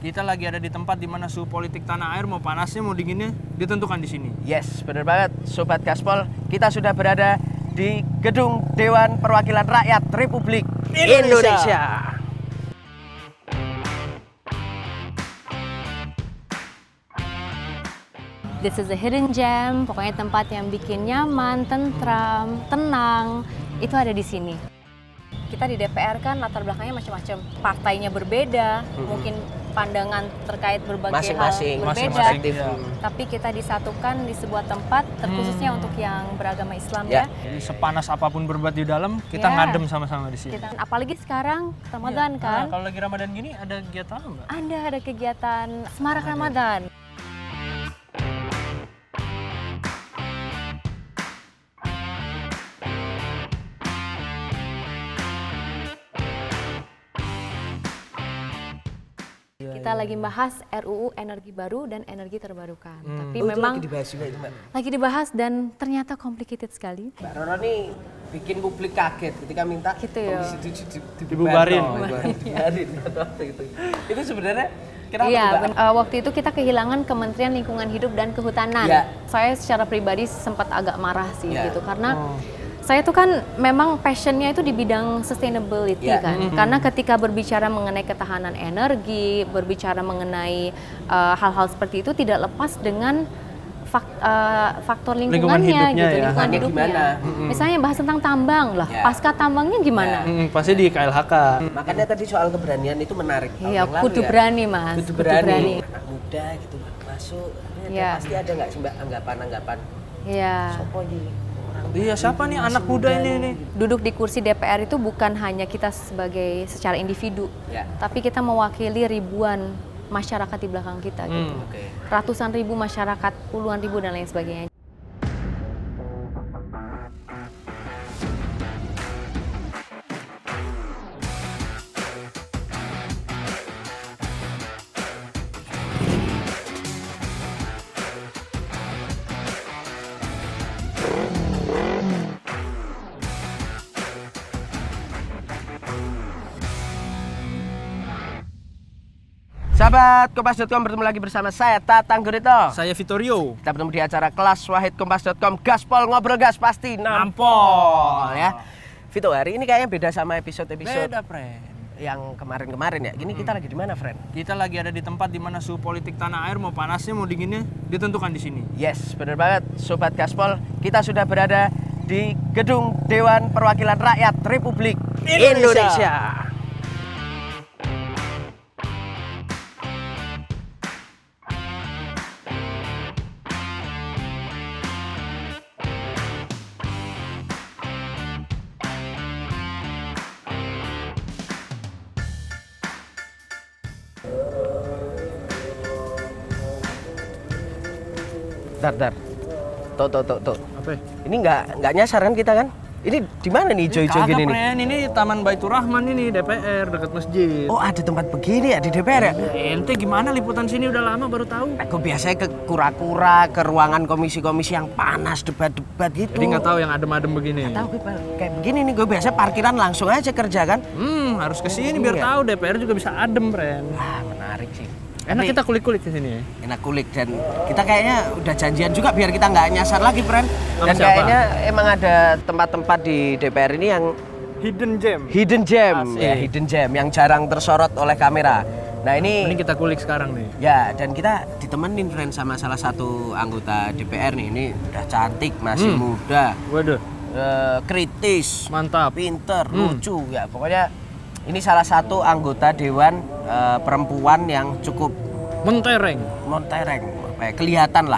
Kita lagi ada di tempat di mana suhu politik tanah air mau panasnya mau dinginnya ditentukan di sini. Yes, benar banget Sobat Gaspol. Kita sudah berada di Gedung Dewan Perwakilan Rakyat Republik Indonesia. This is a hidden gem, pokoknya tempat yang bikin nyaman, tentram, tenang, itu ada di sini. Kita di DPR kan latar belakangnya macam-macam, partainya berbeda, mungkin pandangan terkait berbagai Masing-masing, hal berbeda, masing-masing. tapi kita disatukan di sebuah tempat, terkhususnya untuk yang beragama Islam ya. Jadi sepanas apapun berbuat di dalam, kita Ya. ngadem sama-sama di sini. Apalagi sekarang Ramadan kan, Kalau lagi Ramadan gini ada kegiatan apa, Mbak? ada kegiatan Semarak Ramadan. Kita lagi bahas RUU Energi Baru dan Energi Terbarukan. Tapi memang lagi dibahas juga itu, Mbak. lagi dibahas dan ternyata complicated sekali. Mbak Roro nih bikin publik kaget ketika minta Gitu ya. Komisi 7 Dibubarin. Dibubarin waktu itu. Itu sebenarnya kenapa Iya, tuh, Mbak? waktu itu kita kehilangan Kementerian Lingkungan Hidup dan Kehutanan. Ya. Saya secara pribadi sempat agak marah sih Ya. gitu karena saya tuh kan memang passionnya itu di bidang sustainability Ya. kan. Karena ketika berbicara mengenai ketahanan energi, berbicara mengenai hal-hal seperti itu tidak lepas dengan faktor lingkungannya hidupnya gitu, ya. lingkungan hidupnya. Gimana? Misalnya bahas tentang tambang lah, Ya. pasca tambangnya gimana? Pasti di KLHK. Makanya tadi soal keberanian itu menarik. Tahun Iya, yang lalu kudu ya. berani Mas, Kudu berani. Anak muda gitu masuk. Iya. Pasti ada nggak sih Mbak anggapan-anggapan? Iya. Sopo ini? Iya, siapa nih anak muda ini? Duduk di kursi DPR itu bukan hanya kita sebagai secara individu, Ya. tapi kita mewakili ribuan masyarakat di belakang kita gitu. Oke. Ratusan ribu masyarakat, puluhan ribu dan lain sebagainya. Sahabat Kompas.com, bertemu lagi bersama saya Tatang Gurito. Saya Vittorio. Kita bertemu di acara kelas Wahid Kompas.com, Gaspol ngobrol gas pasti nampol ya. Vito, hari ini kayaknya beda sama episode-episode Beda, friend. yang kemarin-kemarin ya. Gini kita lagi di mana, friend? Kita lagi ada di tempat di mana suhu politik tanah air mau panasnya mau dinginnya ditentukan di sini. Yes, benar banget Sobat Gaspol. Kita sudah berada di Gedung Dewan Perwakilan Rakyat Republik Indonesia. Dar. Tuh. Apa? Ini nggak nyasar kan kita kan? Ini di mana nih hijau-hijau Kagak, gini nih? friend. Ini Taman Baitur Rahman ini DPR dekat masjid. Oh, ada tempat begini ya di DPR ya? Ente gimana liputan sini udah lama baru tahu? Aku biasanya ke kura-kura, ke ruangan komisi-komisi yang panas, debat-debat gitu. Jadi nggak tahu yang adem-adem begini. Tahu gue kayak begini nih, gue biasa parkiran langsung aja kerja kan. Harus ke sini biar Iya. tahu DPR juga bisa adem, friend. Wah, menarik sih. Enak Tapi kita kulik-kulik ke sini ya. enak kulik dan kita kayaknya udah janjian juga biar kita nggak nyasar lagi, friend. Sama Dan siapa? kayaknya emang ada tempat-tempat di DPR ini yang Hidden gem. hidden gem, Asik. ya hidden gem yang jarang tersorot oleh kamera. Nah ini Ini kita kulik sekarang nih. ya, dan kita ditemenin friend sama salah satu anggota DPR nih. Ini udah cantik, masih muda, Waduh, kritis, mantap. pinter, lucu ya. Pokoknya ini salah satu anggota dewan perempuan yang cukup Mentereng. montereng, kelihatan lah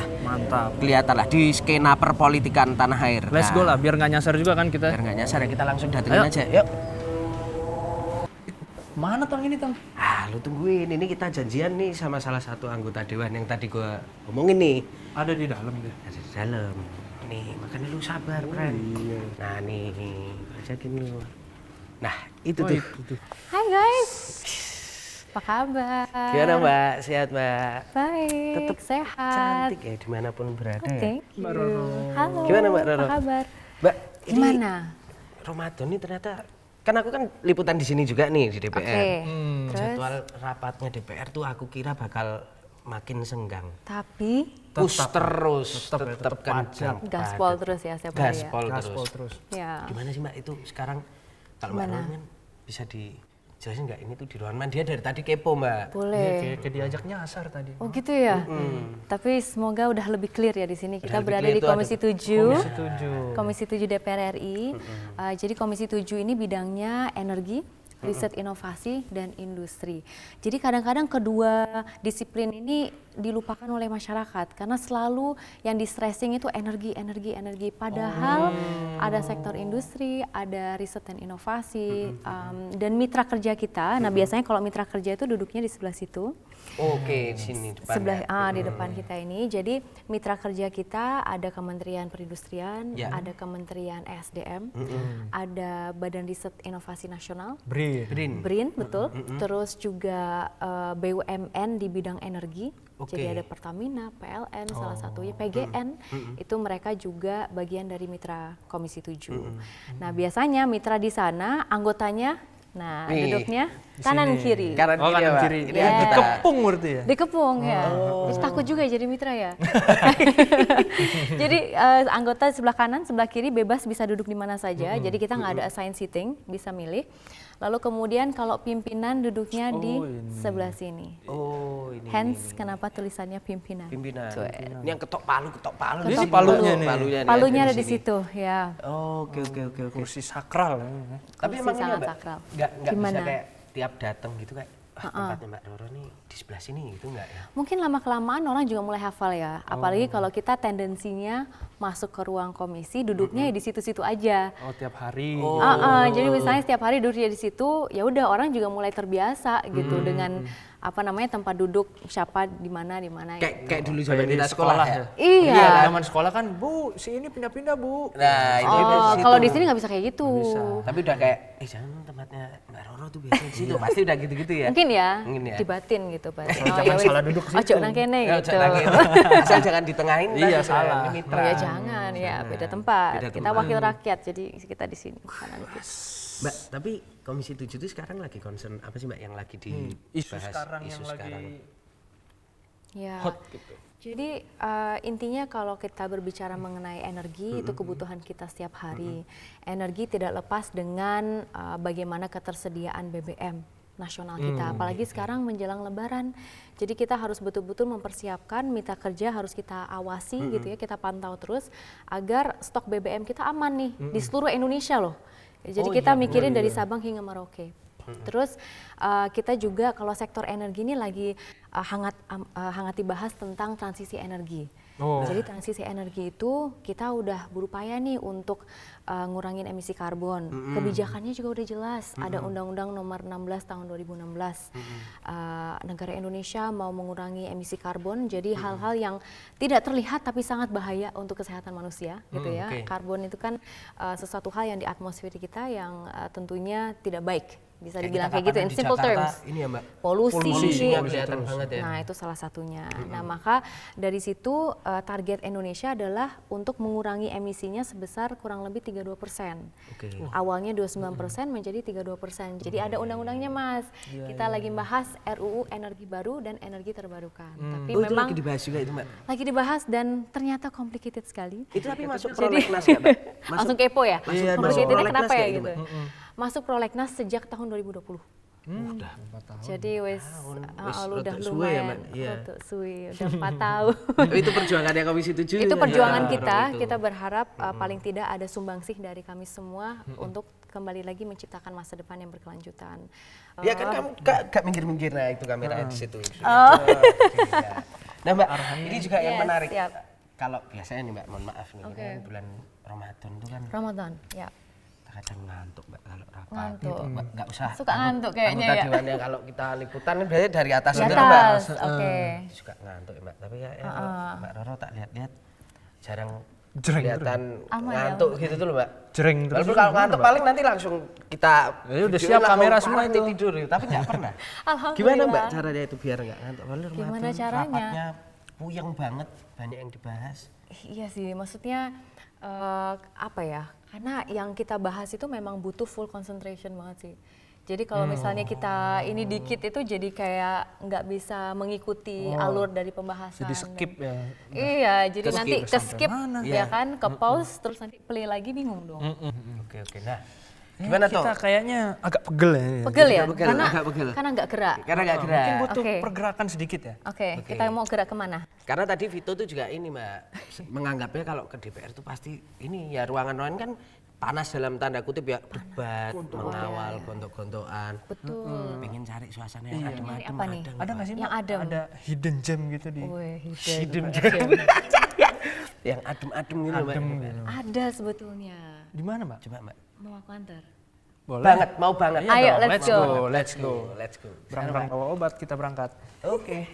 di skena perpolitikan tanah air. Let's go lah, biar nggak nyasar juga kan kita. Biar nggak nyasar ya, kita langsung datengin Ayo. aja. Yuk. Mana tang ini tang? Lu tungguin, ini kita janjian nih sama salah satu anggota dewan yang tadi gua omongin nih. Ada di dalam deh. Ada di dalam. Nih, makanya lu sabar, friend. Iya. Nah, nih, ajakin lu. Nah, itu Oh, tuh. itu tuh. Hai guys, apa kabar? Gimana, Mbak? Sehat, Mbak? Baik, Tetep sehat. Cantik ya dimanapun berada ya. Thank you. Mbak Roro. Halo. Gimana, Mbak Roro? Apa kabar? Mbak, ini Gimana? Ramadan ini ternyata Kan aku kan liputan di sini juga nih di DPR. Oke. Terus Jadwal rapatnya DPR tuh aku kira bakal makin senggang. tapi Terus tetap kan padat. gaspol terus ya setiap hari ya. Gaspol terus. Ya. Gimana sih Mbak itu sekarang kalau Mbak Roron kan bisa dijelasin nggak ini tuh di ruangan dia dari tadi kepo Mbak. Boleh. Kayak diajak nyasar tadi. Oh gitu ya. Tapi semoga udah lebih clear ya di sini. Kita lebih berada clear di itu Komisi 7. Setuju. Komisi 7 DPR RI. Jadi Komisi 7 ini bidangnya energi, riset inovasi, dan industri. Jadi kadang-kadang kedua disiplin ini dilupakan oleh masyarakat karena selalu yang di stressing itu energi. Padahal ada sektor industri, ada riset dan inovasi, dan mitra kerja kita. Nah biasanya kalau mitra kerja itu duduknya di sebelah situ. Oke, di sini depan. Sebelah di depan kita ini. Jadi mitra kerja kita ada Kementerian Perindustrian, Ya. ada Kementerian ESDM, ada Badan Riset Inovasi Nasional, Brin. BRIN betul. Terus juga BUMN di bidang energi. Oke. Jadi ada Pertamina, PLN, salah satunya PGN. Itu mereka juga bagian dari mitra Komisi 7. Nah, biasanya mitra di sana anggotanya Nih, duduknya kanan kiri. Kanan Oh, kiri, kanan Mbak. kiri. Ini Ya. anggota. Dikepung berarti ya? Dikepung ya. Terus takut juga jadi mitra ya. Jadi anggota sebelah kanan, sebelah kiri bebas bisa duduk di mana saja. Jadi kita nggak ada assign seating, bisa milih. Lalu kemudian kalau pimpinan duduknya di sebelah sini. Oh, ini. Hence kenapa tulisannya pimpinan. Pimpinan. Tuh, Ini yang ketok palu. Ini Di sini. palunya nih. Palunya ada di situ, ya. Oke. Kursi sakral. Tapi Kursi emang ini sangat Mbak, sakral. nggak bisa Gimana? kayak tiap datang gitu kayak tempatnya Mbak Roro nih di sebelah sini gitu nggak ya? Mungkin lama-kelamaan orang juga mulai hafal ya. Apalagi kalau kita tendensinya masuk ke ruang komisi, duduknya ya di situ-situ aja. Oh, tiap hari. Jadi misalnya setiap hari duduknya di situ, ya udah orang juga mulai terbiasa gitu dengan apa namanya tempat duduk siapa di mana Kayak dulu zaman Kayak di kita sekolah ya. Iya. Zaman sekolah kan, Bu, si ini pindah-pindah, Bu. Nah, itu di Oh, situ. kalau di sini nggak bisa kayak gitu. Tapi udah kayak jangan tempatnya Mbak Roro tuh biasa di situ. Pasti udah gitu-gitu ya. Mungkin ya, Mungkin ya. dibatin gitu Pak. jangan salah duduk ke situ. Ojo nang kene Ya, gitu. jangan gitu. Asal jangan ditengahin. Iya, tadi, salah. Ini Oh mitra. ya jangan ya, beda tempat. Beda Kita tempat. wakil rakyat, jadi kita di sini kanan kiri. Mbak, tapi Komisi 7 itu sekarang lagi concern apa sih Mbak yang lagi dibahas? Isu sekarang yang Isu sekarang. lagi Ya. hot gitu. Jadi intinya kalau kita berbicara mengenai energi itu kebutuhan kita setiap hari. Energi tidak lepas dengan bagaimana ketersediaan BBM nasional kita. Apalagi sekarang menjelang Lebaran. Jadi kita harus betul-betul mempersiapkan mitra kerja harus kita awasi gitu ya, kita pantau terus agar stok BBM kita aman nih di seluruh Indonesia loh. Jadi kita mikirin dari Sabang hingga Merauke. Terus kita juga kalau sektor energi ini lagi hangat dibahas tentang transisi energi. Jadi transisi energi itu kita udah berupaya nih untuk ngurangin emisi karbon. Kebijakannya juga udah jelas. Ada Undang-Undang Nomor 16 Tahun 2016. Negara Indonesia mau mengurangi emisi karbon. Jadi hal-hal yang tidak terlihat tapi sangat bahaya untuk kesehatan manusia, gitu ya. Karbon itu kan sesuatu hal yang di atmosfer kita yang tentunya tidak baik. Bisa dibilang kayak gitu in simple terms. Ini ya Mbak. Polusi. Kelihatan banget ya. Nah, itu salah satunya. Nah, maka dari situ target Indonesia adalah untuk mengurangi emisinya sebesar kurang lebih 32%. Oke. Awalnya 29% menjadi 32%. Jadi ada undang-undangnya, Mas. Kita lagi bahas RUU energi baru dan energi terbarukan. Tapi Oh, itu memang lagi dibahas juga itu Mbak. lagi dibahas dan ternyata complicated sekali. Itu tapi masuk prolegnas nggak Mbak? Langsung kepo ya? Iya, masuk Complicated-nya prolegnas kenapa ya kayak gitu? Masuk prolegnas sejak tahun 2020. Udah. Jadi wes udah rotok suwe ya, Mbak? lumayan Iya. rotok suwe, udah 4 tahun. Oh, itu perjuangannya Komisi 7. Itu perjuangan ya, kita, itu. kita berharap paling tidak ada sumbangsih dari kami semua untuk kembali lagi menciptakan masa depan yang berkelanjutan. Ya kan kamu gak minggir-minggir, nah itu kameranya di situ. Nah Mbak, ini juga yang Yes, menarik. siap. Kalau biasanya nih Mbak, mohon maaf nih, ini kan bulan Ramadan itu kan Ramadan, ya. kadang ngantuk Mbak kalau rapat. Ngantuk. Gitu, Mbak, nggak usah. Suka ngantuk kayaknya anggota ya. dewannya kalau kita liputan biasanya dari atas Di itu kan, Mbak. atas, oke. Suka ngantuk ya Mbak, tapi ya Mbak Roro tak lihat-lihat jarang Jreng kelihatan Aman ya, ngantuk gitu tuh loh Mbak. Jreng terus. Walaupun kalau ngantuk paling nanti langsung kita Ya udah videoin siap langsung kamera semua nanti itu. tidur gitu, tapi nggak pernah. Alhamdulillah. Gimana Mbak caranya itu biar nggak ngantuk? Kalau Gimana Ramadan caranya? rapatnya puyeng banget, banyak yang dibahas. Iya sih, maksudnya apa ya? Karena yang kita bahas itu memang butuh full concentration banget sih. Jadi kalau misalnya kita ini dikit itu jadi kayak nggak bisa mengikuti alur dari pembahasan. Jadi skip ya. Iya, jadi nanti ke skip mana? ya kan, ke pause terus nanti play lagi bingung dong. Oke. Nah, gimana Kita toh? kayaknya agak pegel ya. Pegel ya? Pegel, Karena agak pegel. karena nggak gerak. Karena nggak gerak. Mungkin butuh Oke. pergerakan sedikit ya. Oke, kita mau gerak kemana? Karena tadi Vito tuh juga ini Mbak, menganggapnya kalau ke DPR tuh pasti ini ya ruangan-ruangan kan panas dalam tanda kutip ya, debat, mengawal, gontok-gontokan. Betul. Pengen cari suasana yang adem-adem. Nyari apa nih? Ada nggak sih Yang Mbak? adem. Ada hidden gem gitu di. Wih, Hidden gem. Yang adem-adem gitu Mbak. Adem gitu. Ada sebetulnya. Di mana Mbak? Coba Mbak. Mau aku antar? Boleh. Banget, mau banget. Ayo, Dong, let's go. Let's go. Let's go. Berang-berang bawa obat kita berangkat. Oke.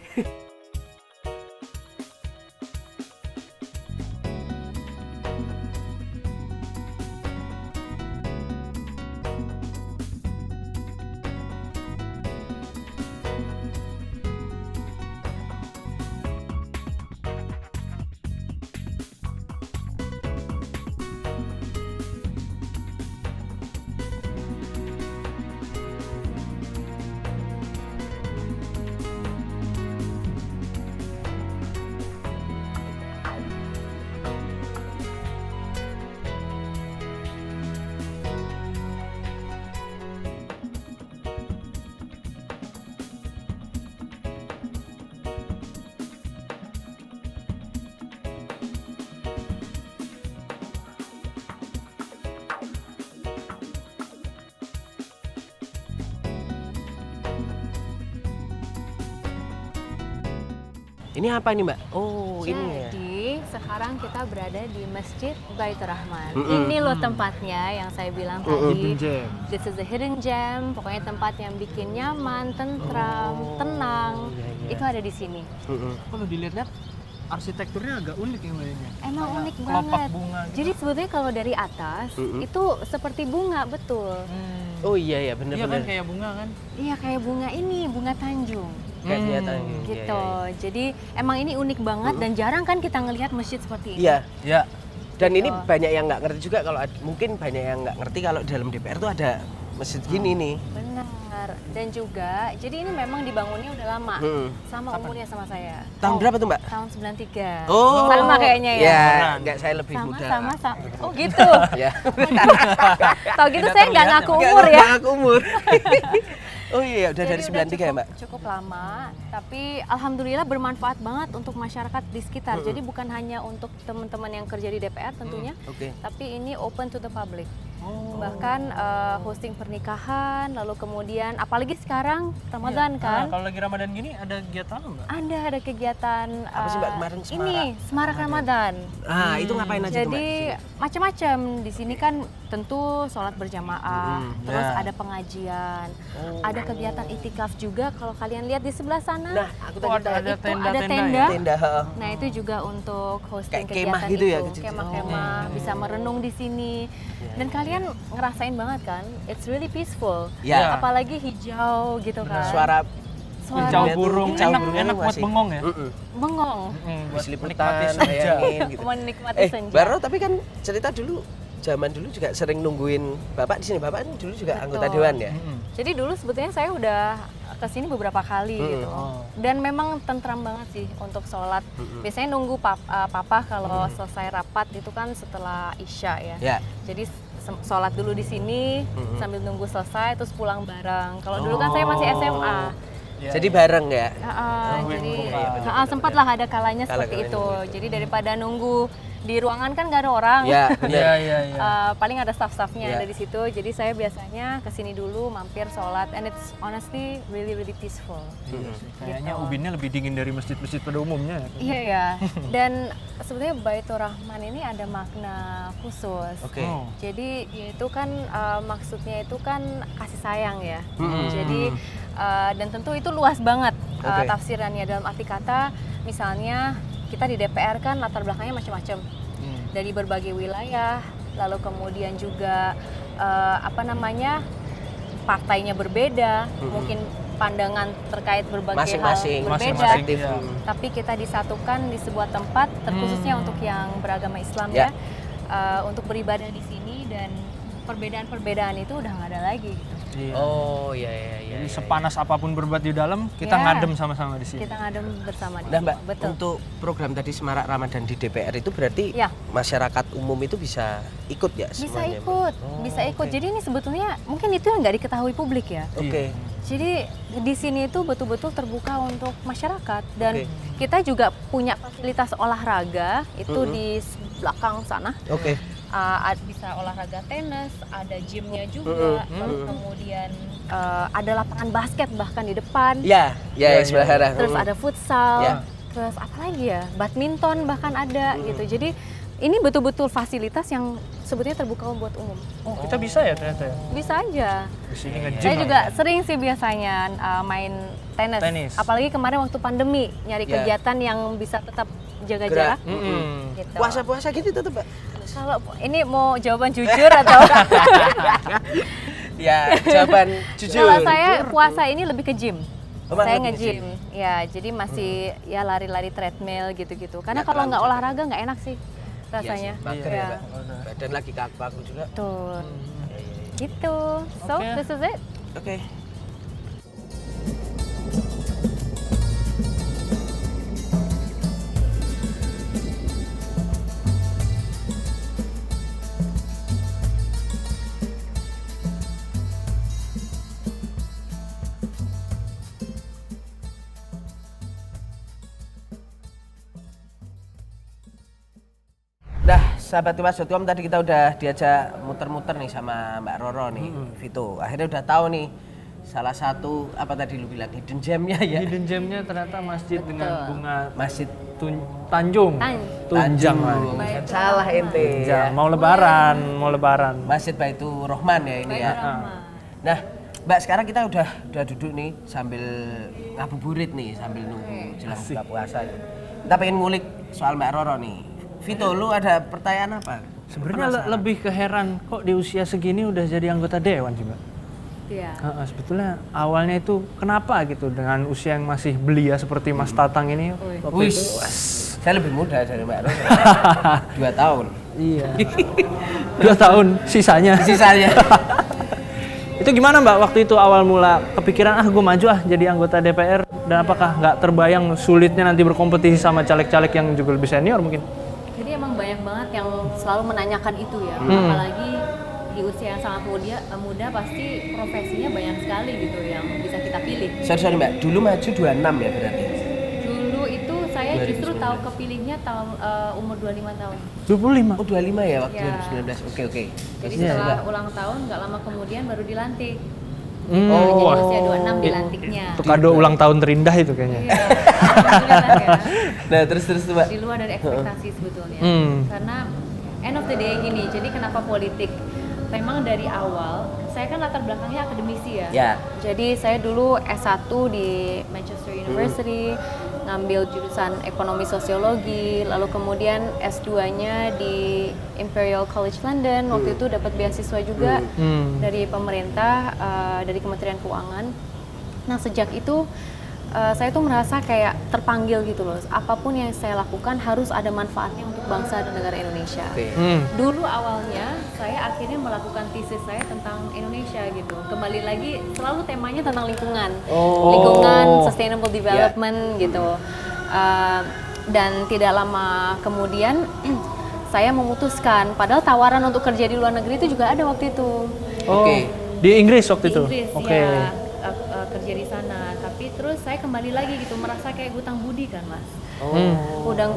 Ini apa ini Mbak? Oh ini ya. Jadi sekarang kita berada di Masjid Baitur Rahman. Ini loh tempatnya yang saya bilang tadi. Hidden gem. This is the hidden gem. Pokoknya tempat yang bikin nyaman, tentram, tenang. Itu ada di sini. Kalau dilihat-lihat arsitekturnya agak unik ya Mbak ini. Emang Kayak unik kelopak banget. bunga gitu. Jadi sebetulnya kalau dari atas itu seperti bunga, betul. Oh iya ya Iya kan bener-bener. kayak bunga kan? Iya kayak bunga ini, bunga Tanjung. Kayak kelihatan Gitu. Jadi emang ini unik banget dan jarang kan kita ngelihat masjid seperti ini. Iya. Ya. Dan ini banyak yang nggak ngerti juga kalau mungkin banyak yang nggak ngerti kalau dalam DPR tuh ada masjid gini nih. Benar. Dan juga, jadi ini memang dibangunnya udah lama. Sama umurnya sama saya. Tahun berapa tuh Mbak? Tahun 93. Oh. Sama kayaknya ya. Ya, nggak saya lebih Sama, muda. sama. Oh gitu. Ya. Tahu gitu saya nggak ngaku umur ya. Nggak umur. Oh iya, udah Jadi dari 93 ya Mbak? Cukup lama, tapi alhamdulillah bermanfaat banget untuk masyarakat di sekitar. Jadi bukan hanya untuk teman-teman yang kerja di DPR tentunya, Oke. tapi ini open to the public. Bahkan hosting pernikahan, lalu kemudian apalagi sekarang Ramadan kan. Kalau lagi Ramadan gini ada kegiatan apa Mbak? Ada kegiatan Apa sih, Mbak, kemarin ini Semarak Ramadan. Ah, itu ngapain aja tuh Mbak? Jadi macam-macam di sini kan tentu sholat berjamaah, terus Ya. ada pengajian, ada kegiatan itikaf juga. Kalau kalian lihat di sebelah sana, Nah, aku tadi ada itu tenda-tenda ada ya? tenda. tenda. heeh. Nah itu juga untuk hosting Kayak kemah kegiatan gitu ya, itu, kecil-kecil. kemah-kemah, bisa merenung di sini. Dan kalian ngerasain banget kan, it's really peaceful. Ya. Apalagi hijau gitu kan. Suara Kicau Iya, burung, kicau enak, burung enak buat masih. bengong ya. Bengong, Buat Habis liputan, menikmati senja. bayangin gitu. menikmati senja. Baru tapi kan cerita dulu zaman dulu juga sering nungguin Bapak di sini. Bapak kan dulu juga anggota Betul. dewan ya. Jadi dulu sebetulnya saya udah kesini beberapa kali gitu. Dan memang tentram banget sih untuk sholat. Biasanya nunggu papa kalau selesai rapat itu kan setelah Isya ya. Ya. Jadi sholat dulu di sini sambil nunggu selesai terus pulang bareng. Kalau dulu kan saya masih SMA. Jadi bareng ya. Jadi sempatlah ada kalanya seperti itu. Jadi daripada nunggu di ruangan kan nggak ada orang. Ya, Iya, benar. iya, iya. Paling ada staff-staffnya Ya. ada di situ. Jadi saya biasanya kesini dulu mampir sholat, and it's honestly really peaceful. Kayaknya ubinnya lebih dingin dari masjid-masjid pada umumnya. Iya ya. Dan sebetulnya Baitur Rahman ini ada makna khusus. Oke. Oh. Jadi itu kan maksudnya itu kan kasih sayang ya. Jadi dan tentu itu luas banget Oke. tafsirannya dalam arti kata. Misalnya kita di DPR kan latar belakangnya macam-macam. Dari berbagai wilayah, lalu kemudian juga partainya berbeda, mungkin pandangan terkait berbagai Masing-masing, hal berbeda, masing-masing, iya. tapi kita disatukan di sebuah tempat, terkhususnya untuk yang beragama Islam Ya. ya, untuk beribadah di sini dan perbedaan-perbedaan itu udah nggak ada lagi gitu. Iya. Oh iya iya iya. Jadi sepanas apapun berbuat di dalam, kita Ya. ngadem sama-sama di sini. Kita ngadem bersama di Nah sini. Mbak, Betul. untuk program tadi Semarak Ramadan di DPR itu berarti Ya. masyarakat umum itu bisa ikut ya Bisa semuanya? ikut, Oh, bisa ikut. oke. Jadi ini sebetulnya mungkin itu yang nggak diketahui publik ya. Oke. Jadi di sini itu betul-betul terbuka untuk masyarakat dan Oke. kita juga punya fasilitas olahraga itu di belakang sana. Oke. Bisa olahraga tenis, ada gymnya juga, lalu kemudian ada lapangan basket bahkan di depan. Ya, ya, Ya, sebelah ya. sana. Terus ada futsal, Ya. terus apa lagi ya? Badminton bahkan ada gitu. Jadi ini betul-betul fasilitas yang sebetulnya terbuka buat umum. Oh, kita bisa ya ternyata ya? Bisa aja. Di sini nge-gym. Saya lah juga ya. sering sih biasanya main tenis. Tenis. Apalagi kemarin waktu pandemi, nyari Ya. kegiatan yang bisa tetap jaga Gerak. jarak. Mm-mm. Gitu. Puasa-puasa gitu tetap, Mbak? Kalau ini mau jawaban jujur atau Ya, jawaban jujur. kalau saya puasa ini lebih ke gym. Oh, malah Saya lebih ke nge-gym. Ya, jadi masih ya lari-lari treadmill gitu-gitu. Karena Ya, kalau kan, nggak jadi- olahraga nggak enak sih rasanya. Iya sih, mager ya, Ya. Mbak. Badan lagi kaku-kaku juga. Tuh. Ya, ya, ya. Gitu. So, Oke. this is it. Oke. Dah, sahabat Timas.com, tadi kita udah diajak muter-muter nih sama Mbak Roro nih, Vito. Akhirnya udah tahu nih salah satu apa tadi lu bilang hidden gem-nya ya. Hidden gem-nya ternyata masjid dengan bunga Masjid Tanjung. Tunjang lah. Tanjung. Salah ente. Tunjang. Ya. Mau lebaran. Masjid Baitur Rahman ya ini ya. Nah, Mbak, sekarang kita udah duduk nih sambil ngabuburit nih, sambil nunggu jelang buka puasa. Kita pengen ngulik soal Mbak Roro nih. Vito, lu ada pertanyaan apa? Sebenarnya lebih ke heran kok di usia segini udah jadi anggota dewan sih, Mbak. Iya. Sebetulnya awalnya itu kenapa gitu dengan usia yang masih belia seperti Mas Tatang ini? waktu Wih, itu, saya lebih muda dari Mbak Roro. 2 tahun. Iya. 2 tahun sisanya. Sisanya. Itu gimana Mbak waktu itu awal mula kepikiran gue maju jadi anggota DPR dan apakah nggak terbayang sulitnya nanti berkompetisi sama caleg-caleg yang juga lebih senior mungkin? Jadi emang banyak banget yang selalu menanyakan itu ya, apalagi di usia yang sangat muda pasti profesinya banyak sekali gitu yang bisa kita pilih. Sorry Mbak, dulu maju 26 ya berarti? Dulu itu saya justru tahu kepilihnya tahun umur 25 tahun. 25. Oh 25 ya waktu Ya. 2019, oke. Jadi Terus, setelah Mbak? ulang tahun nggak lama kemudian baru dilantik. Oh, Jadi wah. usia 26 dilantiknya. Itu kado ulang tahun terindah itu kayaknya. Iya, alhamdulillah ya. Nah terus tuh Mbak? Di luar dari ekspektasi sebetulnya. Karena end of the day gini, jadi kenapa politik? Memang dari awal, saya kan latar belakangnya akademisi ya. Ya. Jadi saya dulu S1 di Manchester University, ngambil jurusan ekonomi sosiologi, lalu kemudian S2-nya di Imperial College London, waktu itu dapat beasiswa juga dari pemerintah, dari Kementerian Keuangan. Nah sejak itu saya tuh merasa kayak terpanggil gitu loh, apapun yang saya lakukan harus ada manfaatnya untuk bangsa dan negara Indonesia. Oke. Dulu awalnya saya akhirnya melakukan tesis saya tentang Indonesia gitu. Kembali lagi selalu temanya tentang lingkungan, lingkungan, sustainable development gitu. Dan tidak lama kemudian saya memutuskan, padahal tawaran untuk kerja di luar negeri itu juga ada waktu itu. Oke. Di Inggris waktu Di itu. Inggris Oke. ya, kerja di sana. Tapi terus saya kembali lagi gitu, merasa kayak hutang budi kan mas.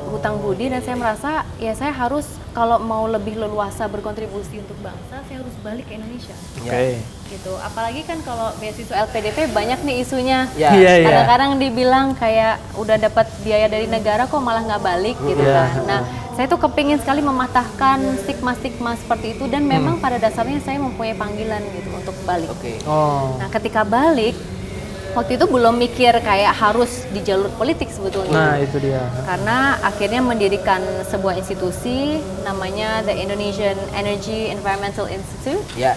Hutang budi, dan saya merasa ya saya harus kalau mau lebih leluasa berkontribusi untuk bangsa, saya harus balik ke Indonesia. Oke. Gitu. Apalagi kan kalau beasiswa LPDP banyak nih isunya. Ya. Iya, iya. Kadang-kadang dibilang kayak udah dapat biaya dari negara kok malah nggak balik gitu Iya. kan. Nah, saya tuh kepingin sekali mematahkan stigma-stigma seperti itu, dan memang pada dasarnya saya mempunyai panggilan gitu untuk balik. Oke. Oh. Nah, ketika balik waktu itu belum mikir kayak harus di jalur politik sebetulnya. Nah, itu dia. Karena akhirnya mendirikan sebuah institusi namanya The Indonesian Energy Environmental Institute. Ya.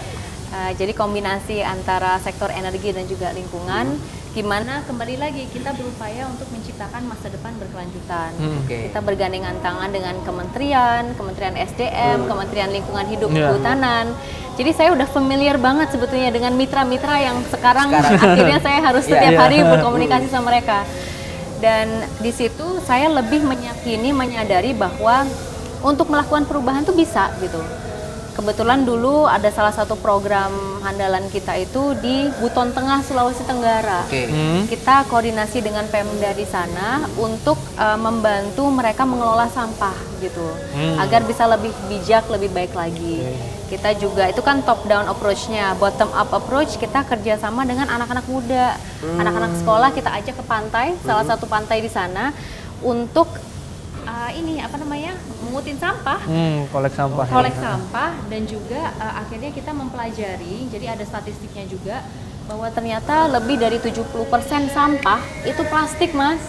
Jadi kombinasi antara sektor energi dan juga lingkungan gimana kembali lagi kita berupaya untuk menciptakan masa depan berkelanjutan. Oke. Kita bergandengan tangan dengan Kementerian SDM, Kementerian Lingkungan Hidup Iya. Kehutanan. Jadi saya udah familiar banget sebetulnya dengan mitra-mitra yang sekarang akhirnya saya harus setiap hari berkomunikasi sama mereka. Dan di situ saya lebih menyadari bahwa untuk melakukan perubahan tuh bisa gitu. Kebetulan dulu ada salah satu program andalan kita itu di Buton Tengah, Sulawesi Tenggara. Kita koordinasi dengan Pemda di sana untuk membantu mereka mengelola sampah gitu, agar bisa lebih bijak, lebih baik lagi. Kita juga itu kan top down approach-nya, bottom up approach kita kerjasama dengan anak-anak muda, anak-anak sekolah kita ajak ke pantai, salah satu pantai di sana untuk mengutin sampah, kolek sampah, dan juga akhirnya kita mempelajari, jadi ada statistiknya juga bahwa ternyata lebih dari 70% sampah itu plastik, Mas.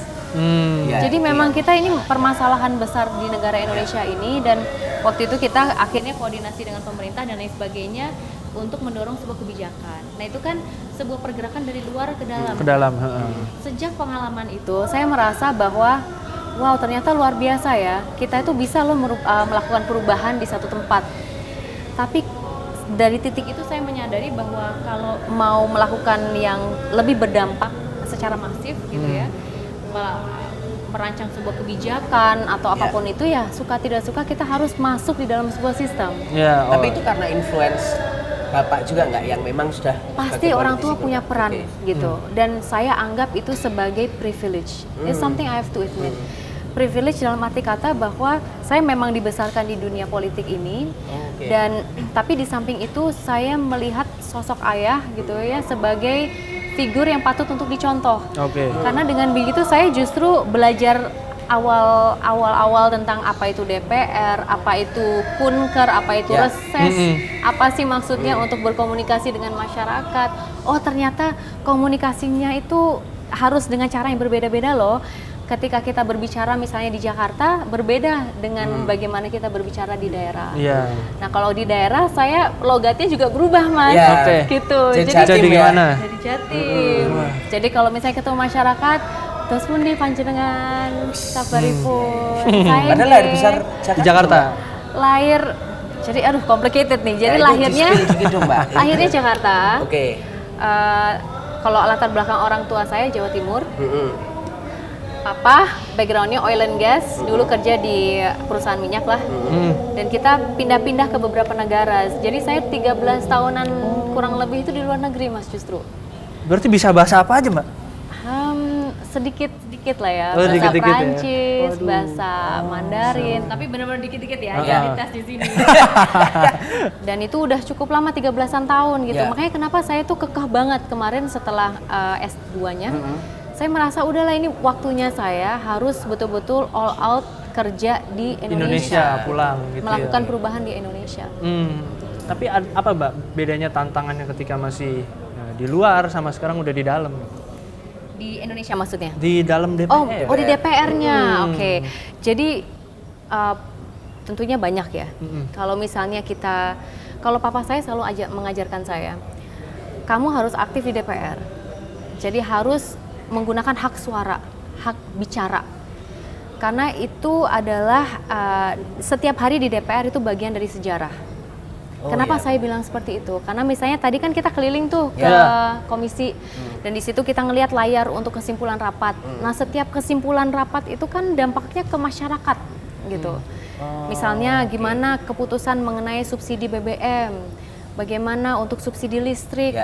Jadi memang kita ini permasalahan besar di negara Indonesia ini, dan waktu itu kita akhirnya koordinasi dengan pemerintah dan lain sebagainya untuk mendorong sebuah kebijakan. Nah itu kan sebuah pergerakan dari luar ke dalam. Sejak pengalaman itu saya merasa bahwa wow, ternyata luar biasa ya. Kita itu bisa melakukan perubahan di satu tempat. Tapi dari titik itu saya menyadari bahwa kalau mau melakukan yang lebih berdampak secara masif gitu ya, merancang sebuah kebijakan atau apapun itu ya, suka tidak suka kita harus masuk di dalam sebuah sistem. Tapi itu karena influence Bapak juga nggak yang memang sudah pasti orang tua punya peran gitu. Dan saya anggap itu sebagai privilege. It's something I have to admit. Privilege dalam arti kata bahwa saya memang dibesarkan di dunia politik ini, dan tapi di samping itu saya melihat sosok ayah gitu ya sebagai figur yang patut untuk dicontoh. Karena dengan begitu saya justru belajar awal tentang apa itu DPR, apa itu kunker, apa itu reses, apa sih maksudnya untuk berkomunikasi dengan masyarakat. Oh ternyata komunikasinya itu harus dengan cara yang berbeda-beda loh. Ketika kita berbicara misalnya di Jakarta berbeda dengan bagaimana kita berbicara di daerah. Nah kalau di daerah saya logatnya juga berubah, Mas. Gitu. Jadi gimana? Jadi Jatim. Jadi kalau misalnya ketemu masyarakat, terus pun di panjenengan kabaripun. Padahal lahir besar di Jakarta. Lahir, jadi aduh complicated nih. Jadi lahirnya Jakarta. Kalau latar belakang orang tua saya Jawa Timur. Papa backgroundnya oil and gas, dulu kerja di perusahaan minyak lah. Dan kita pindah-pindah ke beberapa negara. Jadi saya 13 tahunan kurang lebih itu di luar negeri, Mas, justru. Berarti bisa bahasa apa aja, Mbak? Sedikit lah ya, bahasa dikit-dikit Prancis, bahasa Mandarin, tapi benar-benar dikit-dikit ya, realitas di sini. Dan itu udah cukup lama, 13-an tahun gitu. Makanya kenapa saya tuh kekeh banget kemarin setelah S2-nya. Saya merasa udahlah ini waktunya saya harus betul-betul all out kerja di Indonesia pulang gitu, melakukan perubahan di Indonesia. Tapi apa, Mbak, bedanya tantangannya ketika masih di luar sama sekarang udah di dalam? Di Indonesia maksudnya? Di dalam DPR. Oh di DPR-nya, oke. Jadi tentunya banyak ya. Kalau misalnya kalau papa saya selalu mengajarkan saya, kamu harus aktif di DPR. Jadi harus menggunakan hak suara, hak bicara. Karena itu adalah setiap hari di DPR itu bagian dari sejarah. Kenapa saya bilang seperti itu? Karena misalnya tadi kan kita keliling tuh ke komisi, dan di situ kita ngelihat layar untuk kesimpulan rapat. Nah, setiap kesimpulan rapat itu kan dampaknya ke masyarakat gitu. Misalnya gimana keputusan mengenai subsidi BBM, bagaimana untuk subsidi listrik,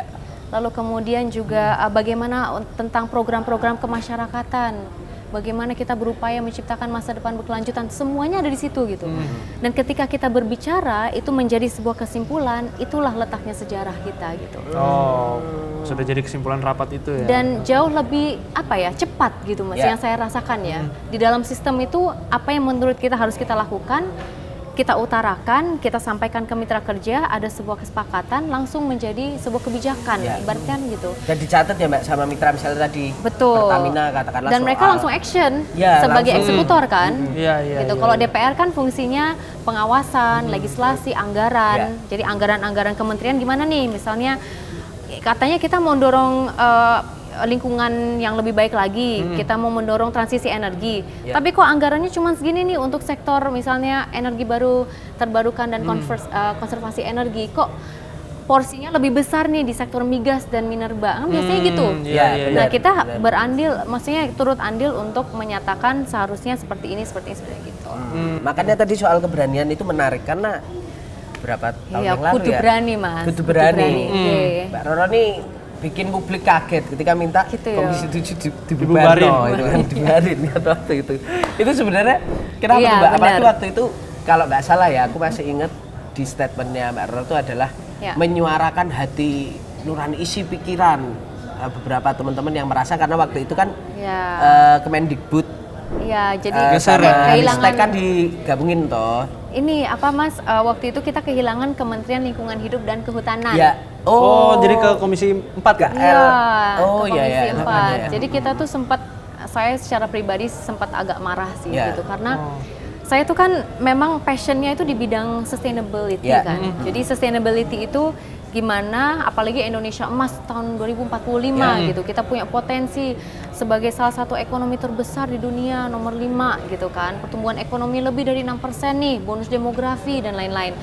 lalu kemudian juga bagaimana tentang program-program kemasyarakatan, bagaimana kita berupaya menciptakan masa depan berkelanjutan, semuanya ada di situ gitu. Dan ketika kita berbicara itu menjadi sebuah kesimpulan, itulah letaknya sejarah kita gitu. Sudah jadi kesimpulan rapat itu ya. Dan jauh lebih cepat gitu, Mas, yang saya rasakan ya. Di dalam sistem itu apa yang menurut kita harus kita lakukan, kita utarakan, kita sampaikan ke mitra kerja, ada sebuah kesepakatan, langsung menjadi sebuah kebijakan, ibaratkan gitu. Dan dicatat ya, Mbak, sama mitra misalnya tadi. Betul. Pertamina katakanlah. Dan mereka langsung action sebagai eksekutor kan. Gitu. Kalau DPR kan fungsinya pengawasan, legislasi, anggaran. Jadi anggaran-anggaran kementerian gimana nih? Misalnya katanya kita mau dorong lingkungan yang lebih baik lagi, kita mau mendorong transisi energi. Ya. Tapi kok anggarannya cuma segini nih untuk sektor misalnya energi baru terbarukan dan konservasi energi, kok porsinya lebih besar nih di sektor migas dan minerba, kan biasanya gitu. Iya, Nah benar, kita benar. berandil, maksudnya turut andil untuk menyatakan seharusnya seperti ini seperti gitu. Makanya tadi soal keberanian itu menarik karena berapa tahun Iya, yang lalu kudu ya. berani mas. Kudu berani. Oke. Mbak Roro nih bikin publik kaget ketika minta Gitu ya. Komisi 7 Dibubarin. dibubarin itu kan dibubarin kan waktu itu. Itu sebenarnya kenapa Iya, tuh Mbak? Apalagi benar. waktu itu kalau nggak salah ya, aku masih ingat di statementnya Mbak Roro itu adalah Ya. menyuarakan hati nurani isi pikiran beberapa teman-teman yang merasa karena waktu itu kan Ya. Kemendikbud Iya, jadi Geser sampai ya. kehilangan Ristek kan digabungin toh. ini apa mas? Waktu itu kita kehilangan Kementerian Lingkungan Hidup dan Kehutanan. Ya. Oh, jadi ke Komisi 4 Gak ya? Iya, Oh, ke iya, Komisi iya, 4. makanya ya. Jadi kita tuh sempat, saya secara pribadi sempat agak marah sih Ya. gitu karena saya tuh kan memang passionnya itu di bidang sustainability Ya. kan. Jadi sustainability itu gimana, apalagi Indonesia emas tahun 2045 gitu. Kita punya potensi sebagai salah satu ekonomi terbesar di dunia, nomor 5 gitu kan. Pertumbuhan ekonomi lebih dari 6% nih, bonus demografi dan lain-lain.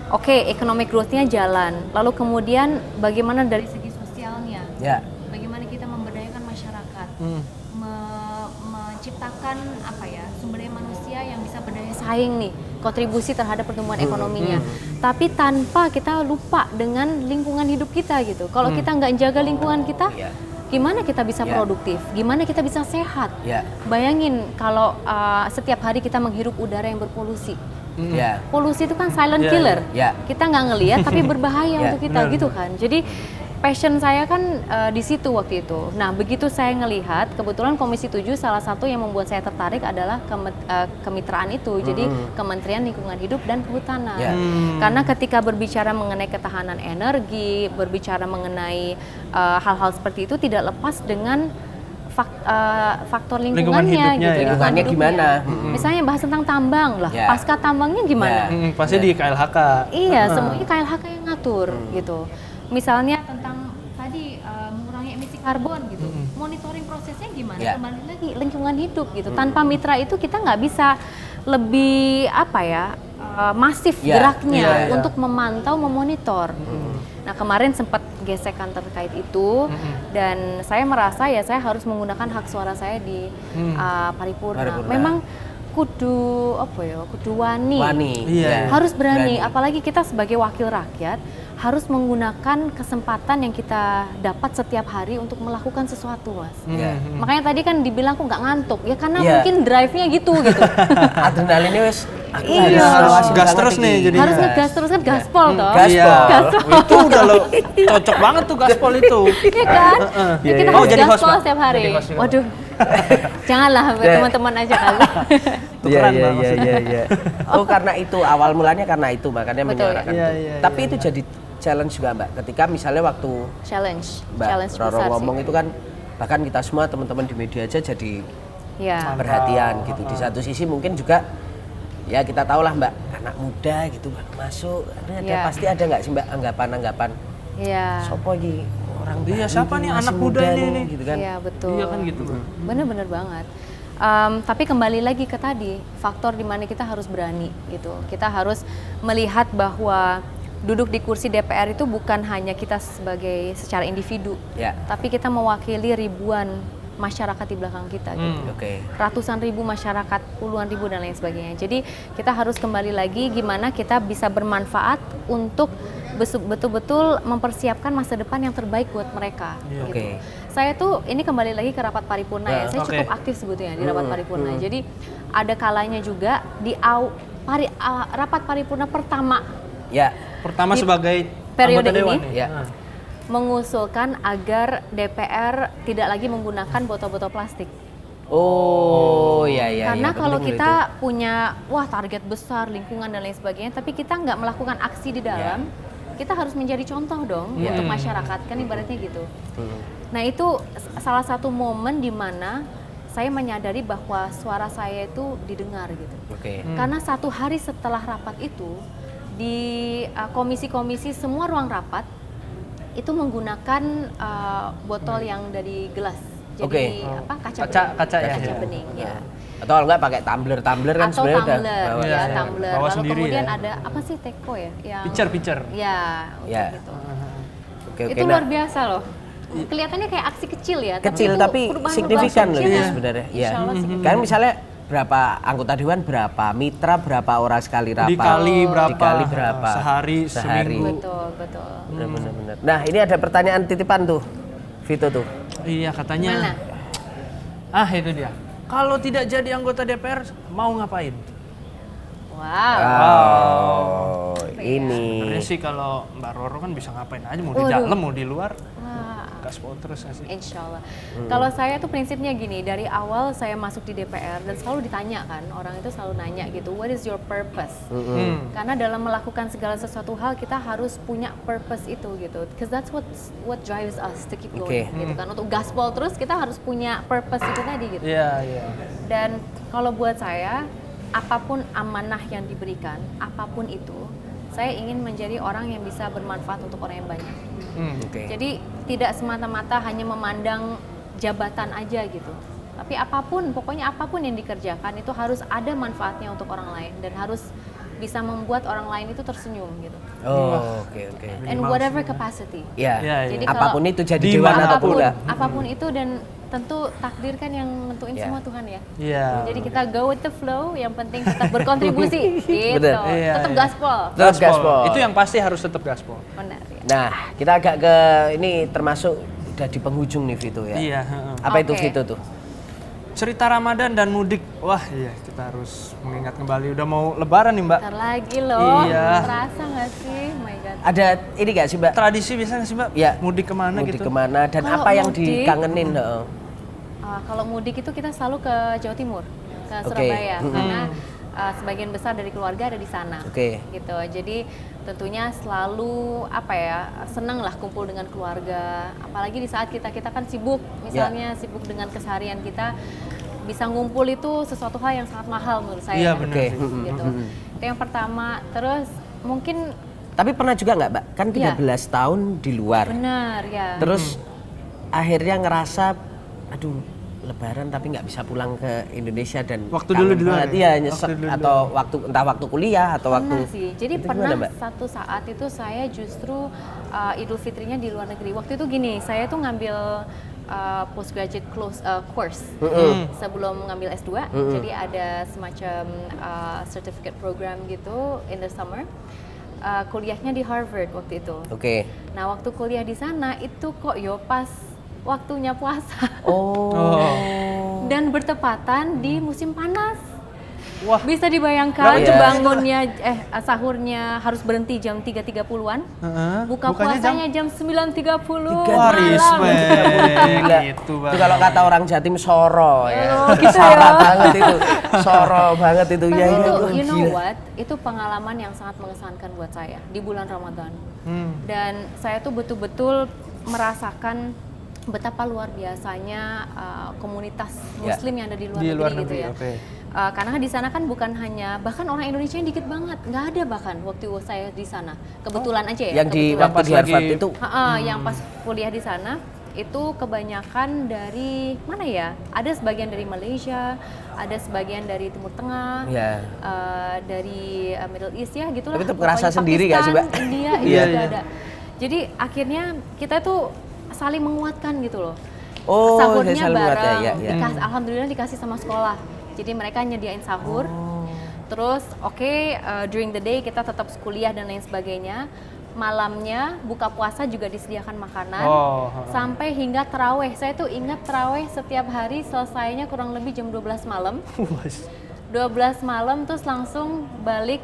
Oke, economic growth-nya jalan. Lalu kemudian bagaimana dari segi sosialnya? Ya. Bagaimana kita memberdayakan masyarakat? Menciptakan apa ya, sumber daya manusia yang bisa berdaya saing nih, kontribusi terhadap pertumbuhan ekonominya. Tapi tanpa kita lupa dengan lingkungan hidup kita gitu. Kalau kita nggak jaga lingkungan kita, Iya. gimana kita bisa produktif? Gimana kita bisa sehat? Ya. Bayangin kalau setiap hari kita menghirup udara yang berpolusi. Ya. Polusi itu kan silent Iya, killer. iya. Kita nggak ngelihat tapi berbahaya Iya, untuk kita gitu kan. Jadi passion saya kan di situ waktu itu. Nah, begitu saya ngelihat, kebetulan Komisi 7 salah satu yang membuat saya tertarik adalah kemitraan itu. Jadi Kementerian Lingkungan Hidup dan Kehutanan. Ya. Karena ketika berbicara mengenai ketahanan energi, berbicara mengenai hal-hal seperti itu tidak lepas dengan faktor Lingkungan lingkungannya hidupnya gitu. ya. Lingkungannya gimana? Misalnya bahas tentang tambang lah, Ya. pasca tambangnya gimana? Ya. Pasti di KLHK. Iya, semuanya KLHK yang ngatur gitu. Misalnya tentang tadi mengurangi emisi karbon gitu. Monitoring prosesnya gimana? Ya. Kembali lagi lingkungan hidup gitu. Tanpa mitra itu kita nggak bisa lebih apa ya? Masif Ya. geraknya Ya. untuk memantau, memonitor. Nah, kemarin sempat gesekan terkait itu dan saya merasa ya saya harus menggunakan hak suara saya di paripurna. Paripurna. Memang kudu apa ya? Kudu wani. Iya. Harus berani, apalagi kita sebagai wakil rakyat harus menggunakan kesempatan yang kita dapat setiap hari untuk melakukan sesuatu, Mas. Ya. Makanya tadi kan dibilang aku nggak ngantuk, ya karena Iya. mungkin drive-nya gitu. Adrenalinnya wes. aku Iya. Harus ngawasi gas banget terus ini. nih jadinya. Harus ngegas terus kan gaspol toh. Gaspol. Iya. Itu udah lo cocok banget tuh gaspol itu. Iya kan? Ya, kita Oh, harus jadi host, gaspol Pak? setiap hari. Jadi host juga. Waduh. Janganlah Ya. teman-teman aja kali. Tukeran, Mbak, iya. Oh, karena itu awal mulanya karena itu makanya Betul. menyuarakan Iya, itu. iya, Tapi itu jadi challenge juga Mbak. Ketika misalnya waktu Challenge Mbak Roro besar ngomong sih. itu kan bahkan kita semua teman-teman di media aja jadi Ya. perhatian gitu. Di satu sisi mungkin juga ya kita tahu lah Mbak, anak muda gitu baru masuk. Iya. Pasti ada nggak sih Mbak anggapan-anggapan Iya. sopo iki orang Iya, baru siapa ini, nih masih anak muda ini? gitu kan. Iya, betul. Iya kan gitu. Bener-bener banget. Tapi kembali lagi ke tadi, faktor di mana kita harus berani gitu. Kita harus melihat bahwa duduk di kursi DPR itu bukan hanya kita sebagai secara individu, Ya. tapi kita mewakili ribuan masyarakat di belakang kita gitu. Oke. Ratusan ribu masyarakat, puluhan ribu dan lain sebagainya. Jadi kita harus kembali lagi gimana kita bisa bermanfaat untuk betul-betul mempersiapkan masa depan yang terbaik buat mereka. Iya. Gitu. Oke. Saya tuh ini kembali lagi ke rapat paripurna ya. Saya oke. cukup aktif sebetulnya di rapat paripurna. Jadi ada kalanya juga di rapat paripurna pertama Ya. Pertama Di sebagai periode anggota dewan ini, nih. Ya. mengusulkan agar DPR tidak lagi menggunakan botol-botol plastik. Oh, iya. Karena kalau penting loh kita punya target besar lingkungan dan lain sebagainya, tapi kita nggak melakukan aksi di dalam, kita harus menjadi contoh dong untuk masyarakat, kan ibaratnya gitu. Nah itu salah satu momen di mana saya menyadari bahwa suara saya itu didengar gitu. Oke. Karena satu hari setelah rapat itu di komisi-komisi semua ruang rapat itu menggunakan botol yang dari gelas. Jadi kaca Kaca ya. kaca bening ya. Atau kalau nggak pakai tumbler kan Atau sebenarnya udah tumbler, bawa. ya, Iya, tumbler. bawa Lalu sendiri kemudian ya. ada apa sih teko ya? Yang Pitcher. Ya, Ya. gitu. Oke, Itu luar biasa loh. Kelihatannya kayak aksi kecil ya, kecil itu tapi perubahan-perubahan signifikan loh kecil itu ya. sebenarnya. Insya Allah signifikan. Kan misalnya berapa anggota dewan berapa, mitra berapa orang sekali rapat, Dikali berapa, sehari, seminggu. Betul. Benar. Nah ini ada pertanyaan titipan tuh, Vito tuh. Iya katanya. Mana? Itu dia. Kalau tidak jadi anggota DPR mau ngapain? Wow. Oh, ini. Sebenarnya sih kalau Mbak Roro kan bisa ngapain aja, mau di Waduh. dalam mau di luar. Wah. Gaspol terus nggak sih? Insya Allah. Kalau saya tuh prinsipnya gini, dari awal saya masuk di DPR dan selalu ditanya kan, orang itu selalu nanya gitu, what is your purpose? Karena dalam melakukan segala sesuatu hal kita harus punya purpose itu gitu, because that's what drives us to keep going gitu kan. Untuk gaspol terus kita harus punya purpose itu tadi gitu. Iya. Dan kalau buat saya, apapun amanah yang diberikan, apapun itu, saya ingin menjadi orang yang bisa bermanfaat untuk orang yang banyak. Oke. Jadi tidak semata-mata hanya memandang jabatan aja gitu. Tapi pokoknya apapun yang dikerjakan itu harus ada manfaatnya untuk orang lain dan harus bisa membuat orang lain itu tersenyum gitu. Oh, oke. In whatever capacity. Ya. Jadi apapun kalau itu jadi dewan ataupun enggak. apapun itu, dan tentu takdir kan yang nentuin semua Tuhan ya. Iya. Jadi kita go with the flow, yang penting tetap berkontribusi gitu. Bener. Iya, Tetap iya. gaspol. Gaspol. Itu yang pasti harus tetap gaspol. Benar ya. Nah, kita agak ke ini termasuk udah di penghujung nih Vito ya. Iya. Apa itu Oke. Vito tuh? Cerita Ramadan dan mudik. Wah iya, kita harus mengingat kembali. Udah mau lebaran nih Mbak. Bentar lagi loh. Iya. Terasa nggak sih? Oh my God. Ada ini gak sih Mbak? Tradisi biasa nggak sih Mbak? Ya. Mudik kemana Mudik gitu? kemana dan Kalau apa yang mudik- dikangenin? Kalau mudik itu kita selalu ke Jawa Timur, ke Oke. Surabaya, karena sebagian besar dari keluarga ada di sana. Oke. Gitu. Jadi tentunya selalu senang lah kumpul dengan keluarga. Apalagi di saat kita kan sibuk, misalnya sibuk dengan keseharian kita, bisa ngumpul itu sesuatu hal yang sangat mahal menurut saya. Iya, kan? benar Oke. sih. Gitu. Itu yang pertama. Terus mungkin Tapi pernah juga nggak Mbak? Kan 13 tahun di luar. benar ya. Terus akhirnya ngerasa, aduh Lebaran tapi nggak bisa pulang ke Indonesia dan Waktu dulu di luar banget. ya? Iya, Waktu nyesek dulu. atau entah waktu kuliah atau waktu. Pernah sih. Jadi Itu pernah gimana, Mbak? satu saat itu saya justru Idul Fitrinya di luar negeri. Waktu itu gini, saya tuh ngambil postgraduate course sebelum ngambil S2. Jadi ada semacam certificate program gitu in the summer. Kuliahnya di Harvard waktu itu. Oke. Nah, waktu kuliah di sana itu kok pas waktunya puasa. Dan bertepatan di musim panas. Wah. Bisa dibayangkan Iya. bangunnya sahurnya harus berhenti jam 3.30-an. Buka Bukanya puasanya jam 9.30 Wah, respect. Gila. Gitu Itu kalau kata orang Jatim soro ya. Oh, gitu Soro ya. banget itu. Soro banget itu. Tapi Ya, itu, wah, you know gila. what? Itu pengalaman yang sangat mengesankan buat saya di bulan Ramadan. Dan saya tuh betul-betul merasakan betapa luar biasanya komunitas Muslim yang ada di luar negeri gitu ya. Oke. Karena di sana kan bukan hanya, bahkan orang Indonesia yang dikit banget, nggak ada bahkan waktu saya di sana. Kebetulan aja ya. Yang di kebetulan. waktu di Harvard itu Yang pas kuliah di sana itu kebanyakan dari mana ya? Ada sebagian dari Malaysia, ada sebagian dari Timur Tengah, ya. dari Middle East ya gitulah. Tapi tetap ngerasa Pokoknya sendiri nggak sih, Mbak? Pakistan, India itu Iya, juga iya. ada. Jadi akhirnya kita tuh saling menguatkan gitu loh. Oh, Sahurnya saya saling menguat, bareng, ya. alhamdulillah dikasih sama sekolah. Jadi mereka nyediain sahur. Terus during the day kita tetap kuliah dan lain sebagainya. Malamnya buka puasa juga disediakan makanan. Sampai hingga taraweh. Saya tuh ingat taraweh setiap hari selesainya kurang lebih jam 12 malam. 12 malam terus langsung balik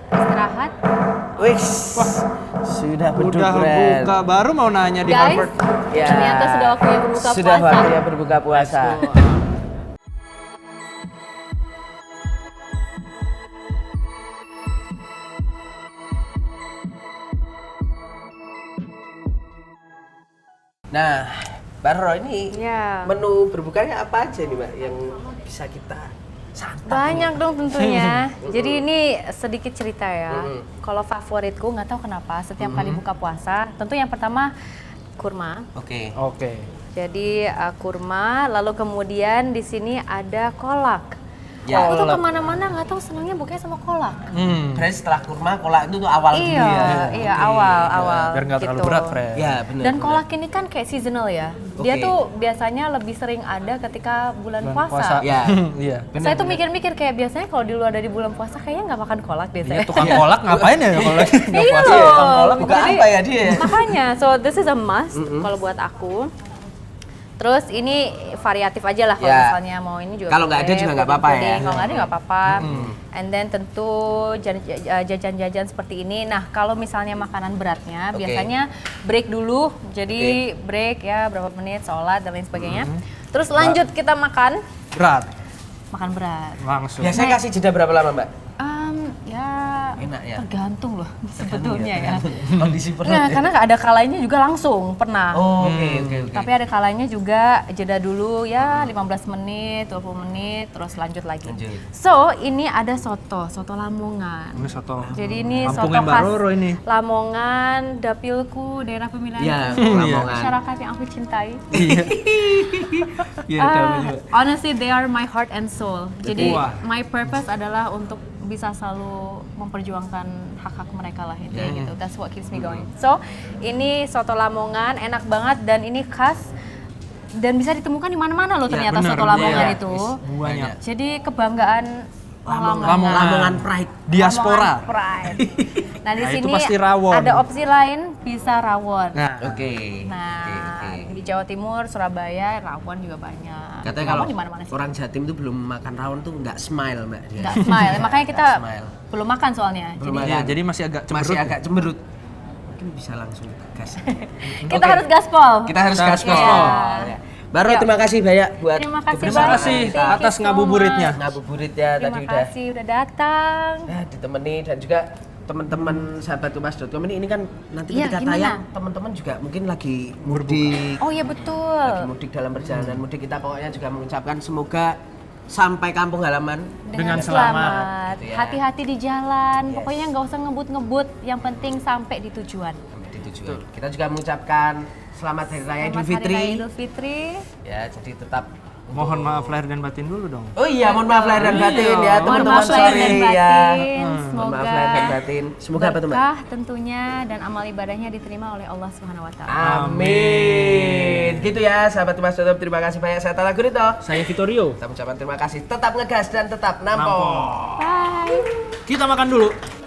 istirahat. Wih, sudah Udah beduk, buka, baru mau nanya di Guys, Harvard. Ya. ternyata sudah waktunya berbuka Sudah puasa. waktunya berbuka puasa. Nah, Mbak Roro ini Ya. menu berbukanya apa aja nih Mbak yang bisa kita Banyak dong tentunya. Jadi ini sedikit cerita ya. Kalau favoritku nggak tahu kenapa setiap kali buka puasa, tentu yang pertama kurma. Oke. Oke. Jadi kurma, lalu kemudian di sini ada kolak. Ya. Aku tuh Kolak. kemana-mana nggak tahu senangnya bukanya sama kolak. Berarti setelah kurma, kolak itu tuh awal dulu Iya, ya. iya Oke, awal. Biar nggak terlalu gitu. berat, Fred. Ya, benar. Dan kolak ini kan kayak seasonal ya. Dia Oke. tuh biasanya lebih sering ada ketika bulan puasa. Ya. Iya. Saya tuh mikir-mikir kayak biasanya kalau di luar dari bulan puasa kayaknya nggak makan kolak deh Iya, saya. tukang kolak ngapain ya kalau lagi nggak Iya puasa? loh. Tukang kolak Buka Jadi, apa ya dia? Makanya, so this is a must kalau buat aku. Terus ini variatif aja lah kalau Ya. misalnya mau ini juga. Kalau nggak ada boleh, juga nggak puding, apa-apa ya. puding. Kalau nggak ada nggak apa-apa. And then tentu jajan-jajan seperti ini. Nah kalau misalnya makanan beratnya, Oke. biasanya break dulu. Jadi break ya berapa menit, sholat dan lain sebagainya. Terus lanjut kita makan Berat berat. langsung. Biasanya kasih jeda berapa lama, Mbak? Ya Enak ya? tergantung loh sebetulnya ya. Kondisi perut. Nah, karena ada kalanya juga langsung pernah. Oh, oke. Tapi ada kalanya juga jeda dulu ya 15 menit, 20 menit, terus lanjut lagi. Lanjut. So, ini ada soto Lamongan. Ini soto. Jadi ini Kampungnya soto Mbak khas Roro ini. Lamongan, dapilku, daerah pemilihan Iya, Lamongan. masyarakat yang aku cintai. Iya, Honestly, they are my heart and soul. Jadi, Wah. my purpose adalah untuk bisa selalu memperjuangkan hak-hak mereka lah intinya gitu. That's what keeps me going. So, ini soto Lamongan enak banget dan ini khas dan bisa ditemukan di mana-mana loh ternyata bener. soto Lamongan Iya. itu. Banyak. Jadi kebanggaan Lamongan Pride. Diaspora. Lamongan Pride. Nah, di Nah, itu sini pasti rawon. ada opsi lain bisa rawon. Nah, Oke. Nah, Oke. di Jawa Timur, Surabaya, rawon juga banyak. Katanya Rawon kalau di mana-mana sih. orang Jatim itu belum makan rawon tuh nggak smile, Mbak. Dia. Nggak smile, makanya kita Nggak smile. belum makan soalnya. Belum Jadi iya, jadi masih agak cemberut. Masih agak cemberut. Mungkin bisa langsung gas. kita harus gaspol. Kita harus Kita gaspol. harus Ya. Baru Yuk. terima kasih banyak buat Terima kasih Terima banyak. kasih Thank you atas so ngabuburitnya. much. ngabuburit ya Terima tadi udah kasih udah datang. ditemani dan juga teman-teman sahabat kumas.com ini kan nanti Iya, ketika gimana? tayang teman-teman juga mungkin lagi mudik, Oh iya betul. lagi mudik dalam perjalanan mudik kita pokoknya juga mengucapkan semoga sampai kampung halaman Dengan selamat. Gitu ya. Hati-hati di jalan. Yes. Pokoknya nggak usah ngebut-ngebut. Yang penting sampai di tujuan. sampai di tujuan. Kita juga mengucapkan selamat Hari Raya Idul Selamat Hari Fitri. Raya Idul Fitri. Ya, jadi tetap Mohon maaf lahir dan batin dulu dong. Oh iya, mohon maaf lahir dan batin ya Mohon teman-teman, maaf lahir dan sorry ya. batin. Mohon Semoga maaf lahir dan batin. Semoga apa tuh, Mbak? berkah tentunya dan amal ibadahnya diterima oleh Allah Subhanahu wa taala. Amin. Gitu ya, sahabat kumas.com, terima kasih banyak. Saya Tala Gurito. Saya Vittorio. Kita ucapkan terima kasih. Tetap ngegas dan tetap nampol. Bye. Kita makan dulu.